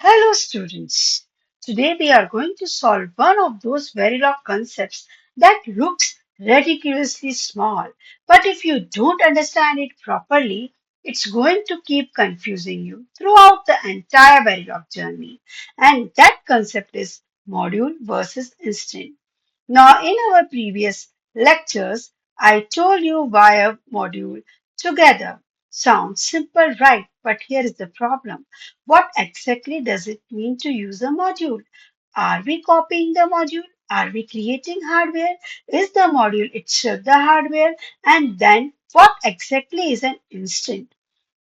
Hello, students. Today we are going to solve one of those Verilog concepts that looks ridiculously small, but if you don't understand it properly, it's going to keep confusing you throughout the entire Verilog journey. And that concept is module versus instant. Now, in our previous lectures, I told you why a module together sounds simple, right? But here is the problem. What exactly does it mean to use a module? Are we copying the module? Are we creating hardware? Is the module itself the hardware? And then what exactly is an instant?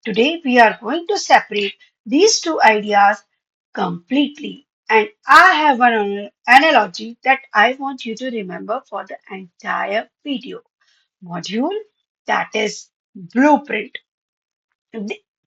Today we are going to separate these two ideas completely. And I have an analogy that I want you to remember for the entire video. Module, that is blueprint.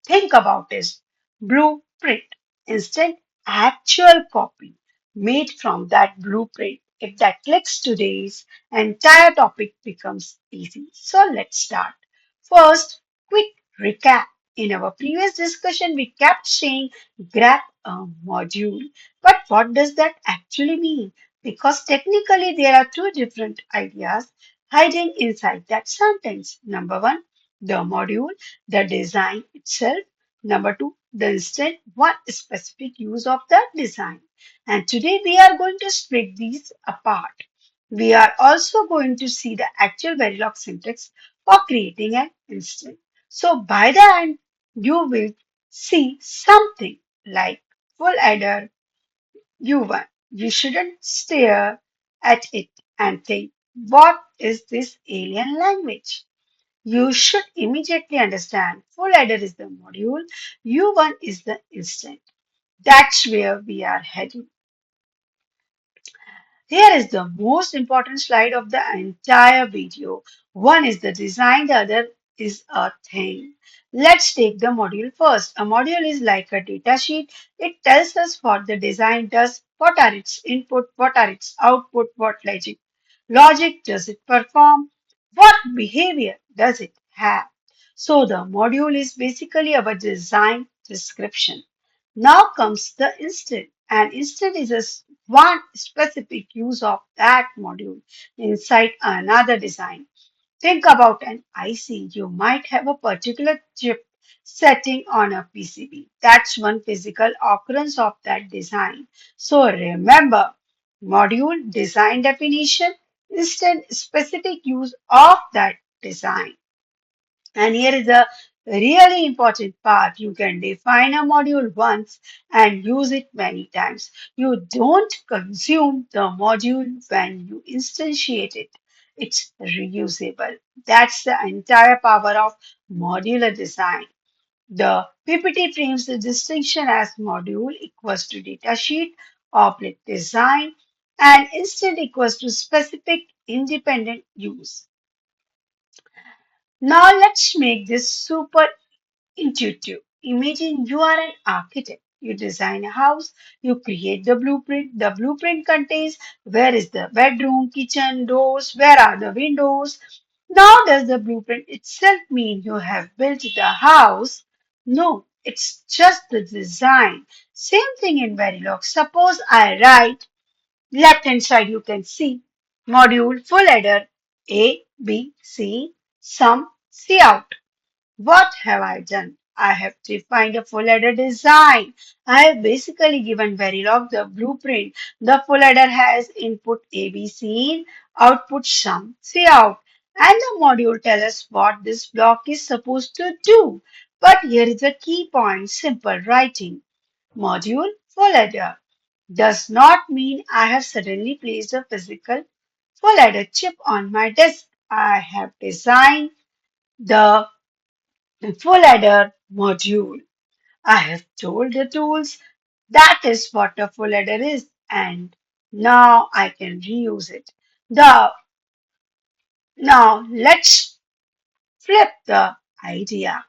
Think about this blueprint, instant actual copy made from that blueprint. If that clicks, today's entire topic becomes easy. So let's start. First, quick recap. In our previous discussion, we kept saying grab a module. But what does that actually mean? Because technically, there are two different ideas hiding inside that sentence. Number one, the module, the design itself. Number two, the instant one specific use of that design. And today we are going to split these apart. We are also going to see the actual Verilog syntax for creating an instant. So by the end, you will see something like full adder U1. You shouldn't stare at it and think, what is this alien language? You should immediately understand full adder is the module, U1 is the instant. That's where we are heading. Here is the most important slide of the entire video. One is the design, the other is a thing. Let's take the module first. A module is like a data sheet. It tells us what the design does, what are its input, what are its output, what logic does it perform, what behavior does it have. So the module is basically our design description. Now comes the instant. An instant is one specific use of that module inside another design. Think about an IC. You might have a particular chip setting on a PCB. That's one physical occurrence of that design. So remember, module design definition, instant specific use of that design. And here is a really important part. You can define a module once and use it many times. You don't consume the module when you instantiate it. It's reusable. That's the entire power of modular design. The PPT frames the distinction as module equals to datasheet, object design, and instant equals to specific independent use. Now let's make this super intuitive. Imagine you are an architect. You design a house, you create the blueprint. The blueprint contains where is the bedroom, kitchen, doors, where are the windows. Now, does the blueprint itself mean you have built the house? No, it's just the design. Same thing in Verilog. Suppose I write left hand side, you can see module full header A, B, C, sum, C out. What have I done? I have defined a full header design. I have basically given Verilog the blueprint. The full header has input ABC in, output sum, C out. And the module tells us what this block is supposed to do. But here is a key point, simple writing. Module full header does not mean I have suddenly placed a physical full header chip on my desk. I have designed the full header module. I have told the tools that is what a full header is, and now I can reuse it. The Now let's flip the idea.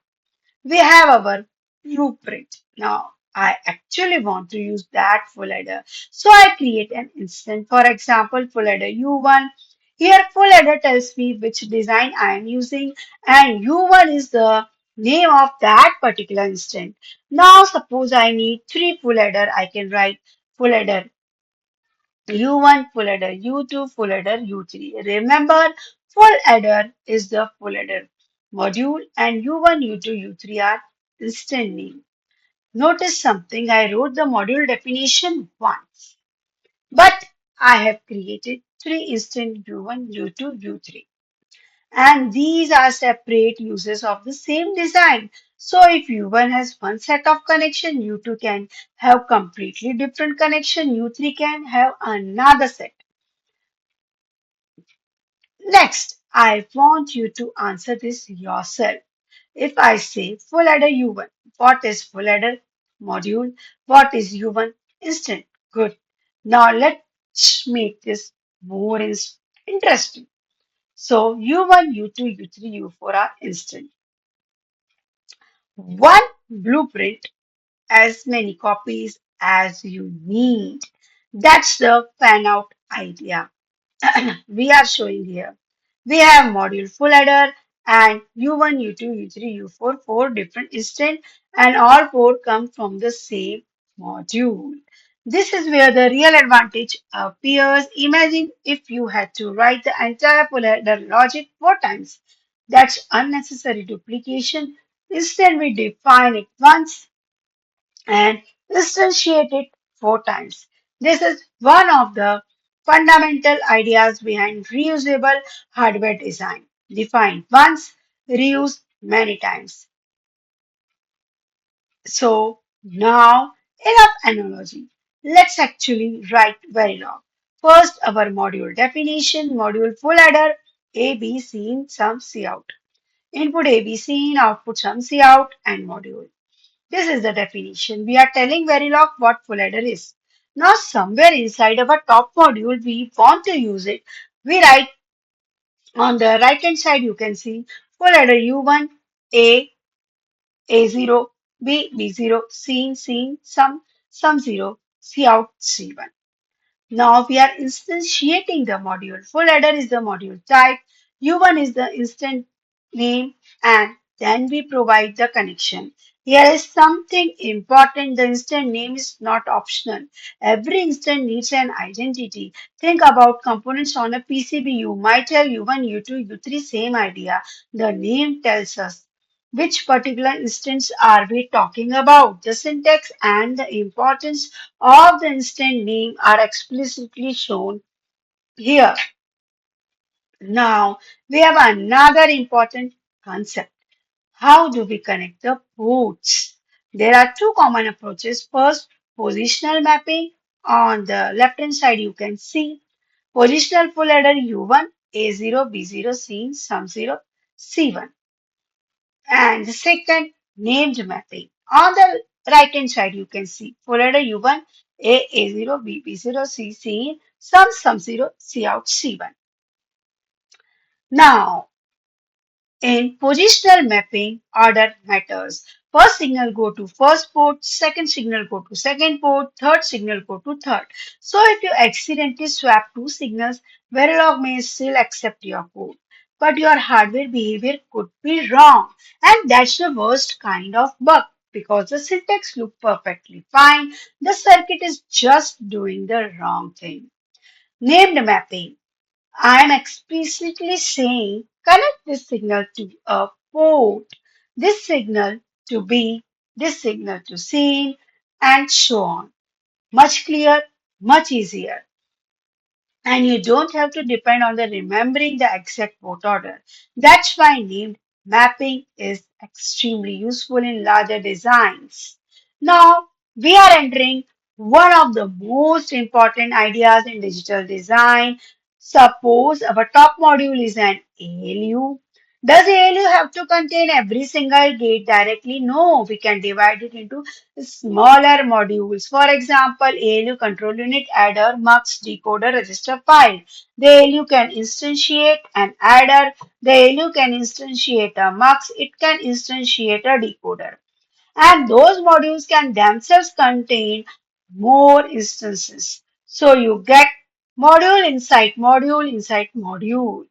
We have our blueprint. Now I actually want to use that full header. So I create an instance. For example, full header U1. Here full header tells me which design I am using and U1 is the name of that particular instant. Now suppose I need three full header. I can write full header U1, full header U2, full header U3. Remember, full header is the full header module and U1, U2, U3 are instant name. Notice something, I wrote the module definition once, but I have created three instant U1, U2, U3. And these are separate uses of the same design. So if U1 has one set of connection, U2 can have completely different connection, U3 can have another set. Next, I want you to answer this yourself. If I say full header U1, what is full header module? What is U1 instant? Good. Now let's make this more interesting. So U1, U2, U3, U4 are instant. One blueprint, as many copies as you need. That's the fan out idea. We are showing here. We have module full header and U1, U2, U3, U4, four different instance and all four come from the same module. This is where the real advantage appears. Imagine if you had to write the entire full header logic four times. That's unnecessary duplication. Instead, we define it once and instantiate it four times. This is one of the fundamental ideas behind reusable hardware design. Define once, reuse many times. So now enough analogy. Let's actually write Verilog. First, our module definition, module full header, A, B, C in, sum, C out. Input A, B, C in, output sum, C out, and module. This is the definition. We are telling Verilog what full header is. Now, somewhere inside our top module, we want to use it. We write on the right hand side, you can see full header U1, A, A0, B, B0, C, sum 0, C out, C1. Now we are instantiating the module. Full header is the module type. U1 is the instant name and then we provide the connection. Here is something important. The instant name is not optional. Every instant needs an identity. Think about components on a PCB. You might have U1, U2, U3, same idea. The name tells us which particular instance are we talking about. The syntax and the importance of the instant name are explicitly shown here. Now we have another important concept. How do we connect the ports? There are two common approaches. First, positional mapping. On the left hand side, you can see positional full header U1, A0, B0, C, sum 0, C1. And the second, named mapping. On the right hand side, you can see folder U1, A0, B, B0, C, C, sum 0, C out, C1. Now, in positional mapping, order matters. First signal go to first port, second signal go to second port, third signal go to third. So if you accidentally swap two signals, Verilog may still accept your code, but your hardware behavior could be wrong. And that's the worst kind of bug because the syntax looks perfectly fine. The circuit is just doing the wrong thing. Named mapping. I am explicitly saying connect this signal to a port, this signal to B, this signal to C, and so on. Much clearer, much easier. And you don't have to depend on the remembering the exact port order. That's why named mapping is extremely useful in larger designs. Now we are entering one of the most important ideas in digital design. Suppose our top module is an ALU. Does ALU have to contain every single gate directly? No, we can divide it into smaller modules. For example, ALU control unit, adder, mux, decoder, register file. The ALU can instantiate an adder. The ALU can instantiate a mux. It can instantiate a decoder. And those modules can themselves contain more instances. So you get module inside module.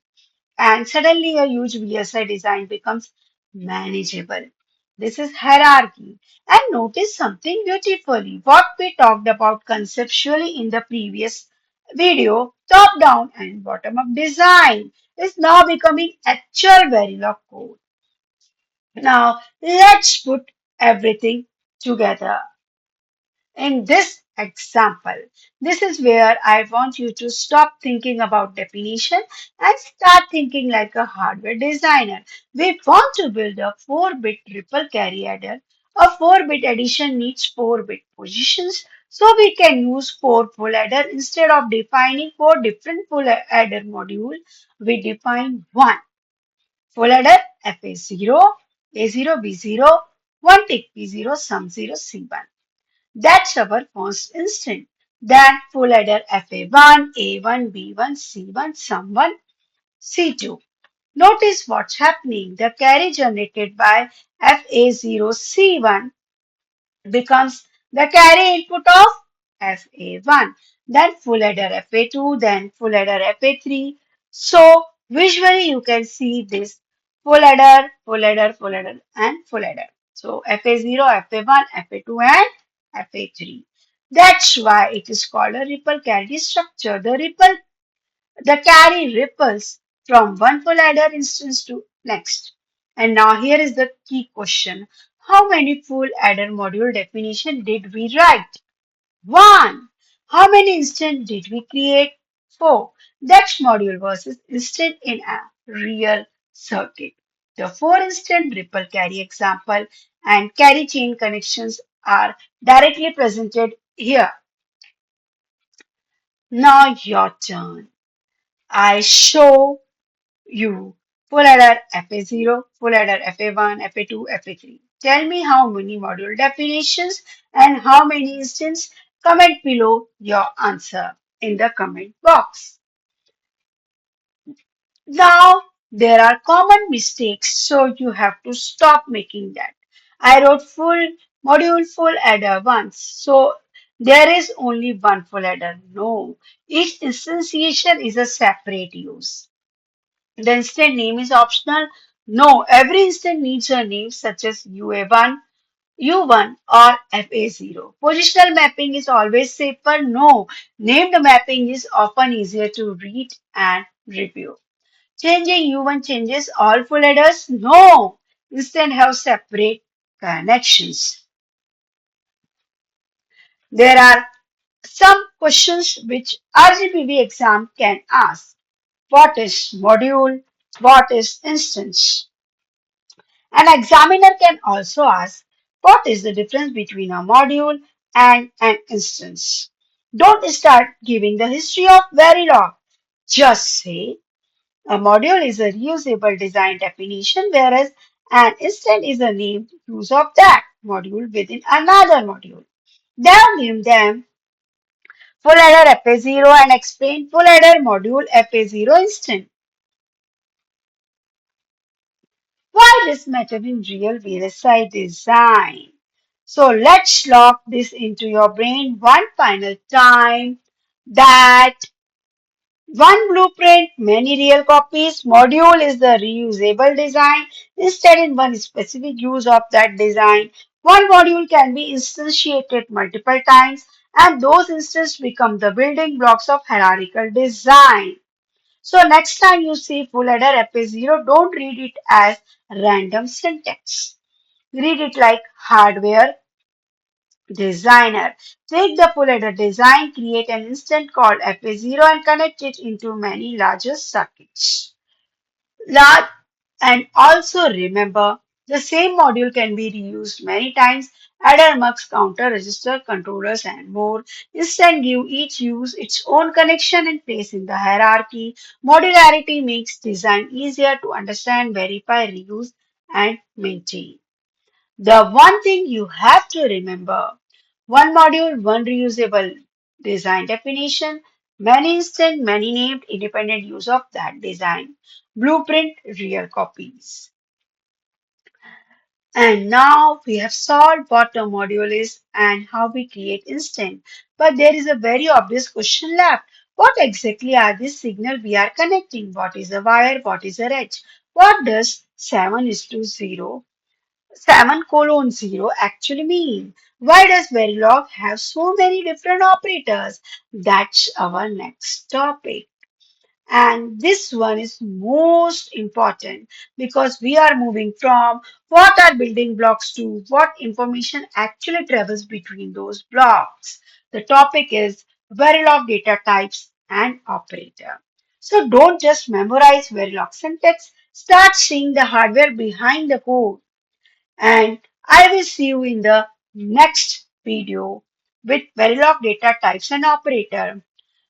And suddenly a huge VLSI design becomes manageable. This is hierarchy. And notice something beautifully. What we talked about conceptually in the previous video, top-down and bottom-up design, is now becoming actual Verilog code. Now, let's put everything together. In this example, this is where I want you to stop thinking about definition and start thinking like a hardware designer. We want to build a 4-bit ripple carry adder. A 4-bit addition needs 4-bit positions, so we can use 4 full adder instead of defining 4 different full adder module. We define one full adder FA0, A0, B0, 1 tick P0, sum 0, C1. That's our first instant. Then full adder FA1, A1, B1, C1, sum 1, C2. Notice what's happening. The carry generated by FA0, C1 becomes the carry input of FA1, then full adder FA2, then full adder FA3. So visually you can see this full adder, full adder, full adder and full adder. So FA0, FA1, FA2 and FA3. That's why it is called a ripple carry structure. The carry ripples from one full adder instance to next. And now here is the key question. How many full adder module definition did we write? One. How many instant did we create? Four. That's module versus instant in a real circuit. The 4 instant ripple carry example and carry chain connections are directly presented here. Now your turn. I show you full adder FA0, full adder FA1, FA2, FA3. Tell me how many module definitions and how many instances. Comment below your answer in the comment box. Now, there are common mistakes, so you have to stop making that. I wrote full adder once, so there is only one full adder. No, each instantiation is a separate use. The instant name is optional. No, every instant needs a name such as UA1, U1 or FA0. Positional mapping is always safer. No, named mapping is often easier to read and review. Changing U1 changes all full headers? No, instant have separate connections. There are some questions which RGPV exam can ask. What is module? What is instance? An examiner can also ask, what is the difference between a module and an instance? Don't start giving the history of Verilog. Just say a module is a reusable design definition, whereas an instance is a named use of that module within another module. Then name them full adder FA0 and explain full adder module FA0 instant. Why this matter in real VLSI design? So let's lock this into your brain one final time that one blueprint, many real copies, module is the reusable design. Instead, in one specific use of that design, one module can be instantiated multiple times and those instances become the building blocks of hierarchical design. So next time you see full adder FA0, don't read it as random syntax. Read it like hardware designer. Take the full adder design, create an instant called FA0 and connect it into many larger circuits. Large and also remember the same module can be reused many times. Adder, mux, counter, register, controllers and more. Instant give each use its own connection and place in the hierarchy. Modularity makes design easier to understand, verify, reuse and maintain. The one thing you have to remember, one module, one reusable design definition, many instant, many named independent use of that design. Blueprint, real copies. And now we have solved what a module is and how we create instant. But there is a very obvious question left. What exactly are these signals we are connecting? What is a wire? What is a edge? What does 7 is to 0 7 colon 0 actually mean? Why does Verilog have so many different operators? That's our next topic. And this one is most important because we are moving from what are building blocks to what information actually travels between those blocks. The topic is Verilog data types and operator. So don't just memorize Verilog syntax, start seeing the hardware behind the code. And I will see you in the next video with Verilog data types and operator.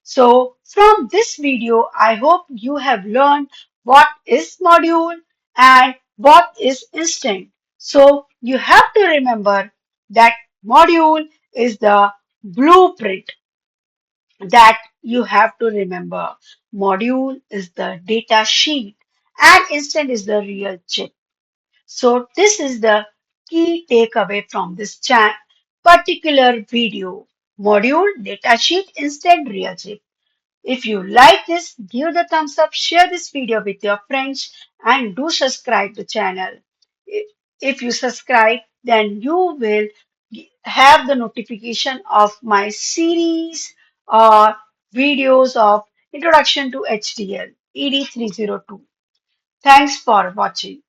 So from this video, I hope you have learned what is module and what is instant. So you have to remember that module is the blueprint that you have to remember. Module is the data sheet and instant is the real chip. So this is the key takeaway from this particular video. Module, datasheet, instant real chip. If you like this, give the thumbs up, share this video with your friends and do subscribe the channel. If you subscribe, then you will have the notification of my series or videos of Introduction to HDL ED302. Thanks for watching.